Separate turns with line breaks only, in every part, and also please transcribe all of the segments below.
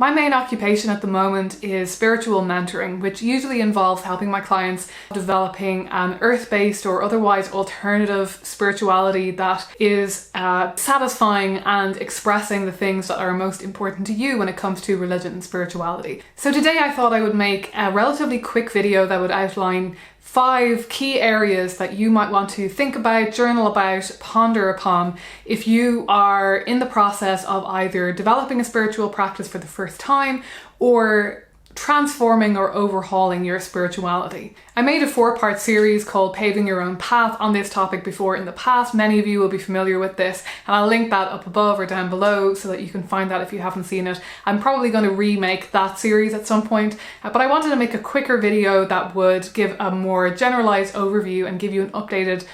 My main occupation at the moment is spiritual mentoring, which usually involves helping my clients developing an earth-based or otherwise alternative spirituality that is satisfying and expressing the things that are most important to you when it comes to religion and spirituality. So today I thought I would make a relatively quick video that would outline 5 key areas that you might want to think about, journal about, ponder upon if you are in the process of either developing a spiritual practice for the first time or transforming or overhauling your spirituality. I made a 4-part series called Paving Your Own Path on this topic before in the past. Many of you will be familiar with this, and I'll link that up above or down below so that you can find that if you haven't seen it. I'm probably going to remake that series at some point, but I wanted to make a quicker video that would give a more generalized overview and give you an updated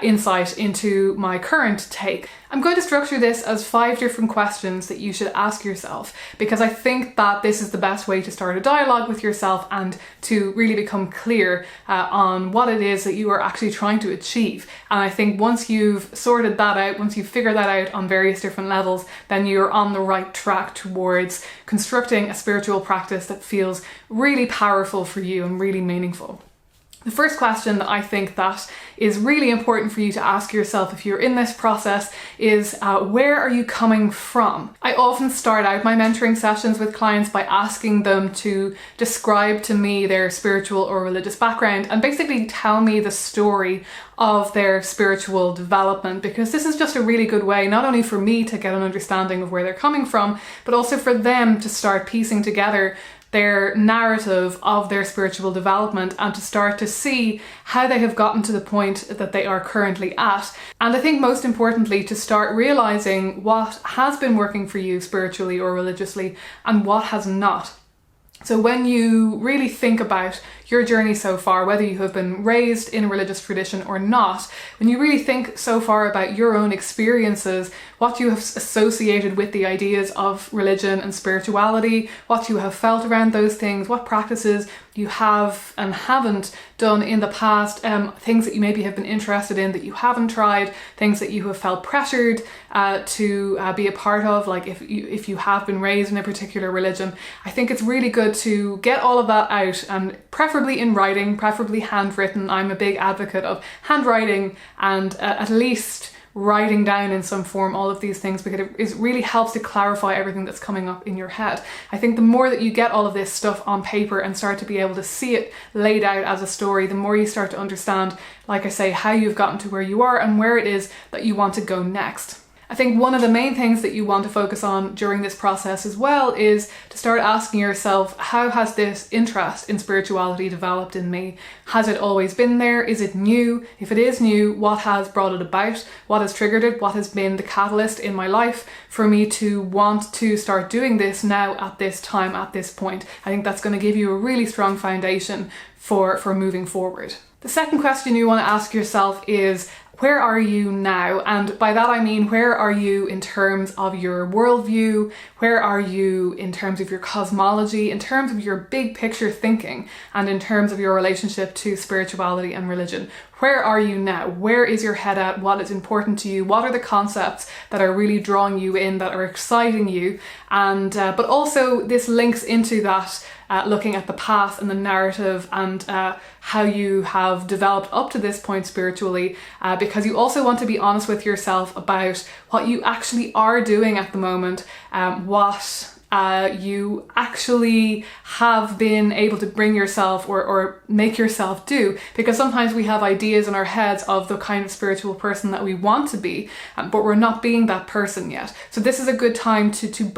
insight into my current take. I'm going to structure this as 5 different questions that you should ask yourself, because I think that this is the best way to start a dialogue with yourself and to really become clear on what it is that you are actually trying to achieve. And I think once you've sorted that out, once you've figured that out on various different levels, then you're on the right track towards constructing a spiritual practice that feels really powerful for you and really meaningful. The first question that I think that is really important for you to ask yourself if you're in this process is where are you coming from? I often start out my mentoring sessions with clients by asking them to describe to me their spiritual or religious background and basically tell me the story of their spiritual development, because this is just a really good way not only for me to get an understanding of where they're coming from, but also for them to start piecing together their narrative of their spiritual development and to start to see how they have gotten to the point that they are currently at. And I think most importantly, to start realizing what has been working for you spiritually or religiously and what has not. So when you really think about your journey so far, whether you have been raised in a religious tradition or not, when you really think so far about your own experiences, what you have associated with the ideas of religion and spirituality, what you have felt around those things, what practices you have and haven't done in the past, things that you maybe have been interested in that you haven't tried, things that you have felt pressured to be a part of, like if you have been raised in a particular religion. I think it's really good to get all of that out, and preferably in writing, preferably handwritten. I'm a big advocate of handwriting and at least writing down in some form all of these things, because it really helps to clarify everything that's coming up in your head. I think the more that you get all of this stuff on paper and start to be able to see it laid out as a story, the more you start to understand, like I say, how you've gotten to where you are and where it is that you want to go next. I think one of the main things that you want to focus on during this process as well is to start asking yourself, how has this interest in spirituality developed in me? Has it always been there? Is it new? If it is new, what has brought it about? What has triggered it? What has been the catalyst in my life for me to want to start doing this now at this time, at this point? I think that's going to give you a really strong foundation for moving forward. The second question you want to ask yourself is, where are you now? And by that I mean, where are you in terms of your worldview? Where are you in terms of your cosmology, in terms of your big picture thinking, and in terms of your relationship to spirituality and religion? Where are you now? Where is your head at? What is important to you? What are the concepts that are really drawing you in, that are exciting you? And but also this links into that, looking at the path and the narrative and how you have developed up to this point spiritually, because you also want to be honest with yourself about what you actually are doing at the moment, what you actually have been able to bring yourself or make yourself do, because sometimes we have ideas in our heads of the kind of spiritual person that we want to be, but we're not being that person yet. So this is a good time to do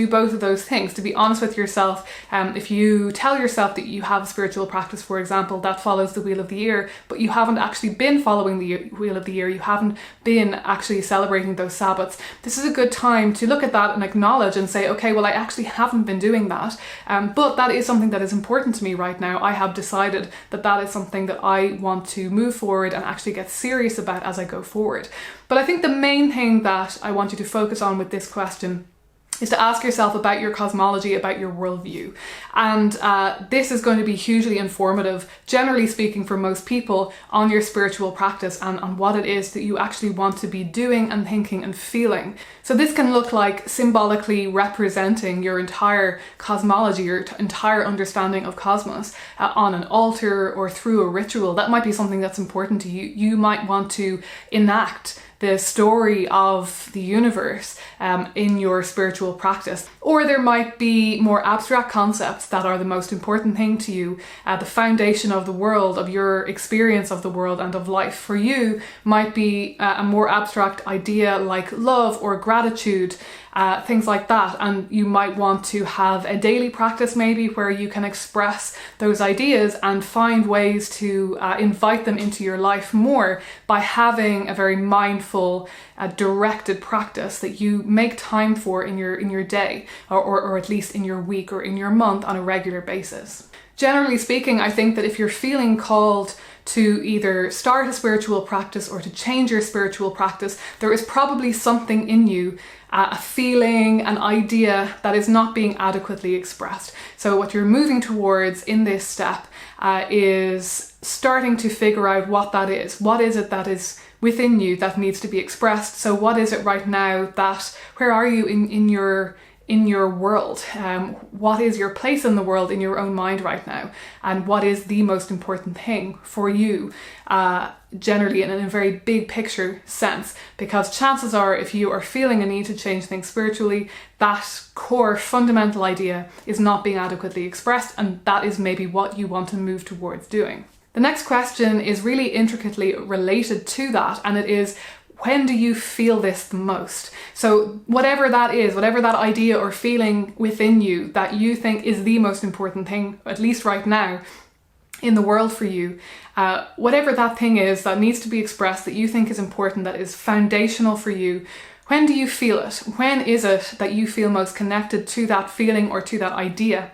both of those things, to be honest with yourself. If you tell yourself that you have a spiritual practice, for example, that follows the wheel of the year, but you haven't actually been following the wheel of the year, you haven't been actually celebrating those Sabbaths, this is a good time to look at that and acknowledge and say, okay, well, I actually haven't been doing that, but that is something that is important to me right now. I have decided that that is something that I want to move forward and actually get serious about as I go forward. But I think the main thing that I want you to focus on with this question is to ask yourself about your cosmology, about your worldview. And this is going to be hugely informative, generally speaking, for most people on your spiritual practice and on what it is that you actually want to be doing and thinking and feeling. So this can look like symbolically representing your entire cosmology, your entire understanding of cosmos on an altar or through a ritual. That might be something that's important to you. You might want to enact the story of the universe in your spiritual practice. Or there might be more abstract concepts that are the most important thing to you, the foundation of the world, of your experience of the world and of life. For you might be a more abstract idea like love or gratitude, things like that. And you might want to have a daily practice maybe where you can express those ideas and find ways to invite them into your life more by having a very mindful, directed practice that you make time for in your day, or at least in your week or in your month on a regular basis. Generally speaking, I think that if you're feeling called to either start a spiritual practice or to change your spiritual practice, there is probably something in you, a feeling, an idea that is not being adequately expressed. So what you're moving towards in this step is starting to figure out what that is. What is it that is within you that needs to be expressed? So what is it right now where are you in your world? What is your place in the world in your own mind right now? And what is the most important thing for you, generally in a very big picture sense? Because chances are, if you are feeling a need to change things spiritually, that core fundamental idea is not being adequately expressed, and that is maybe what you want to move towards doing. The next question is really intricately related to that, and it is, when do you feel this the most? So whatever that is, whatever that idea or feeling within you that you think is the most important thing, at least right now, in the world for you, whatever that thing is that needs to be expressed, that you think is important, that is foundational for you, when do you feel it? When is it that you feel most connected to that feeling or to that idea?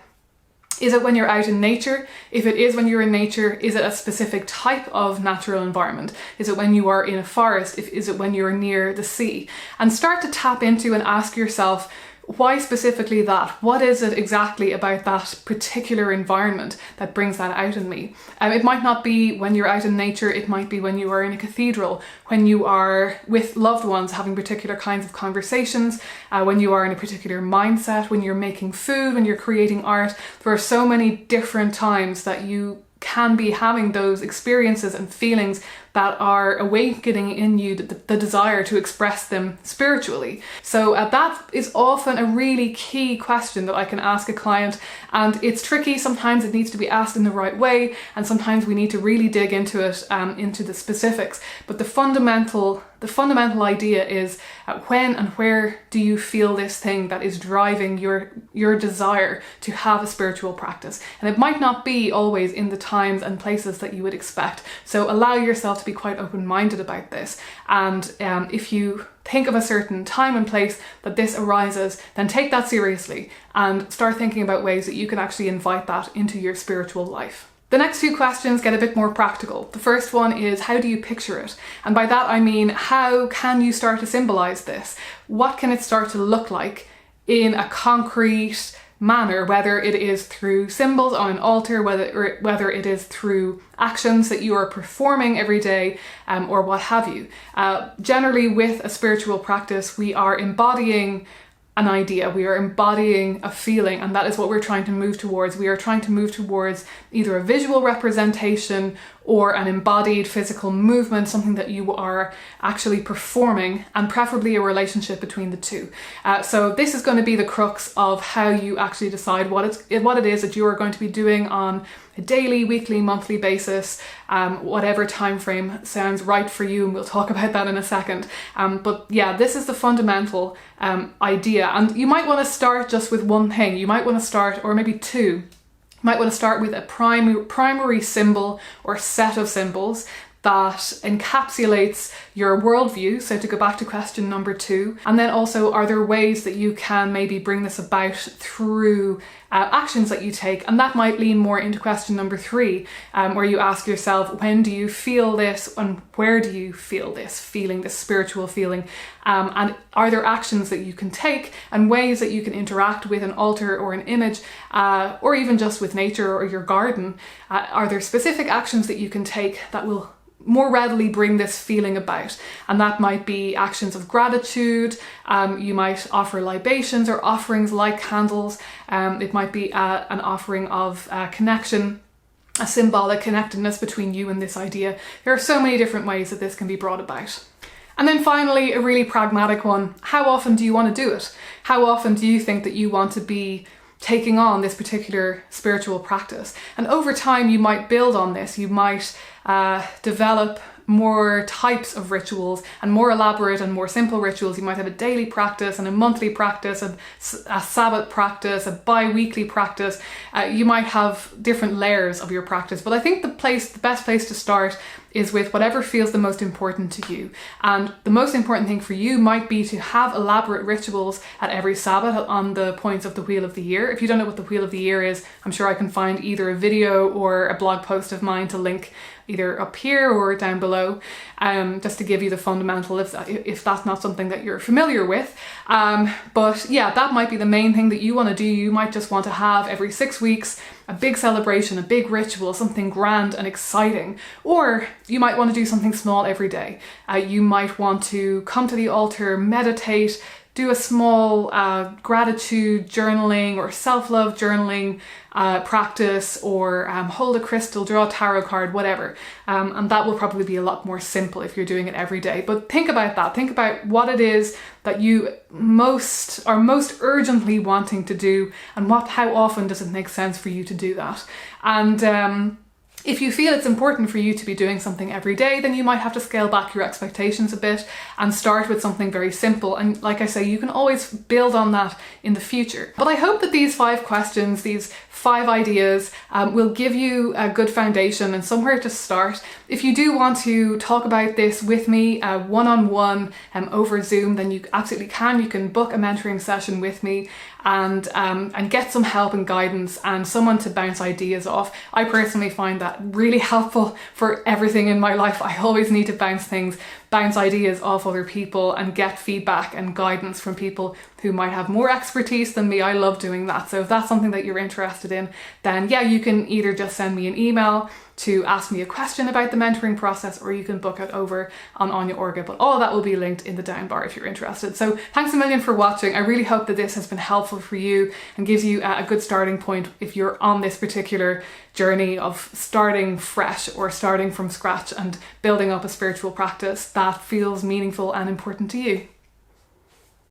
Is it when you're out in nature? If it is when you're in nature, is it a specific type of natural environment? Is it when you are in a forest? Is it when you're near the sea? And start to tap into and ask yourself, why specifically that? What is it exactly about that particular environment that brings that out in me? It might not be when you're out in nature, it might be when you are in a cathedral, when you are with loved ones having particular kinds of conversations, when you are in a particular mindset, when you're making food, when you're creating art. There are so many different times that you can be having those experiences and feelings that are awakening in you the desire to express them spiritually. So that is often a really key question that I can ask a client, and it's tricky. Sometimes it needs to be asked in the right way, and sometimes we need to really dig into it, into the specifics. But the fundamental idea is, when and where do you feel this thing that is driving your desire to have a spiritual practice? And it might not be always in the times and places that you would expect. So allow yourself to be quite open-minded about this. And if you think of a certain time and place that this arises, then take that seriously and start thinking about ways that you can actually invite that into your spiritual life. The next few questions get a bit more practical. The first one is, how do you picture it? And by that I mean, how can you start to symbolize this? What can it start to look like in a concrete manner, whether it is through symbols on an altar, whether it is through actions that you are performing every day, or what have you. Generally, with a spiritual practice, we are embodying an idea, we are embodying a feeling, and that is what we're trying to move towards. We are trying to move towards either a visual representation or an embodied physical movement, something that you are actually performing, and preferably a relationship between the two. So this is going to be the crux of how you actually decide what it is that you are going to be doing on a daily, weekly, monthly basis, whatever time frame sounds right for you, and we'll talk about that in a second. But yeah, this is the fundamental idea, and you might want to start just with one thing. You might want to start, or maybe two. You might want to start with a primary symbol or set of symbols that encapsulates your worldview? So to go back to question number 2, and then also, are there ways that you can maybe bring this about through actions that you take? And that might lean more into question number 3, where you ask yourself, when do you feel this and where do you feel this feeling, this spiritual feeling? And are there actions that you can take and ways that you can interact with an altar or an image, or even just with nature or your garden? Are there specific actions that you can take that will more readily bring this feeling about? And that might be actions of gratitude. You might offer libations or offerings like candles. It might be an offering of connection, a symbolic connectedness between you and this idea. There are so many different ways that this can be brought about. And then finally, a really pragmatic one. How often do you want to do it? How often do you think that you want to be taking on this particular spiritual practice? And over time, you might build on this. You might develop more types of rituals and more elaborate and more simple rituals. You might have a daily practice and a monthly practice, a Sabbath practice, a bi-weekly practice. You might have different layers of your practice, but I think the best place to start is with whatever feels the most important to you. And the most important thing for you might be to have elaborate rituals at every Sabbath on the points of the Wheel of the Year. If you don't know what the Wheel of the Year is, I'm sure I can find either a video or a blog post of mine to link either up here or down below, just to give you the fundamental if that's not something that you're familiar with. But yeah, that might be the main thing that you want to do. You might just want to have every 6 weeks a big celebration, a big ritual, something grand and exciting. Or you might want to do something small every day. You might want to come to the altar, meditate, do a small gratitude journaling or self-love journaling practice, or hold a crystal, draw a tarot card, whatever. And that will probably be a lot more simple if you're doing it every day. But think about that. Think about what it is that you most urgently wanting to do, and how often does it make sense for you to do that. And if you feel it's important for you to be doing something every day, then you might have to scale back your expectations a bit and start with something very simple. And like I say, you can always build on that in the future. But I hope that these 5 questions, these 5 ideas will give you a good foundation and somewhere to start. If you do want to talk about this with me one-on-one over Zoom, then you absolutely can. You can book a mentoring session with me and get some help and guidance and someone to bounce ideas off. I personally find that really helpful for everything in my life. I always need to bounce ideas off other people and get feedback and guidance from people who might have more expertise than me. I love doing that. So if that's something that you're interested in, then yeah, you can either just send me an email to ask me a question about the mentoring process, or you can book it over on Anya Orga, but all of that will be linked in the down bar if you're interested. So thanks a million for watching. I really hope that this has been helpful for you and gives you a good starting point if you're on this particular journey of starting fresh or starting from scratch and building up a spiritual practice that feels meaningful and important to you.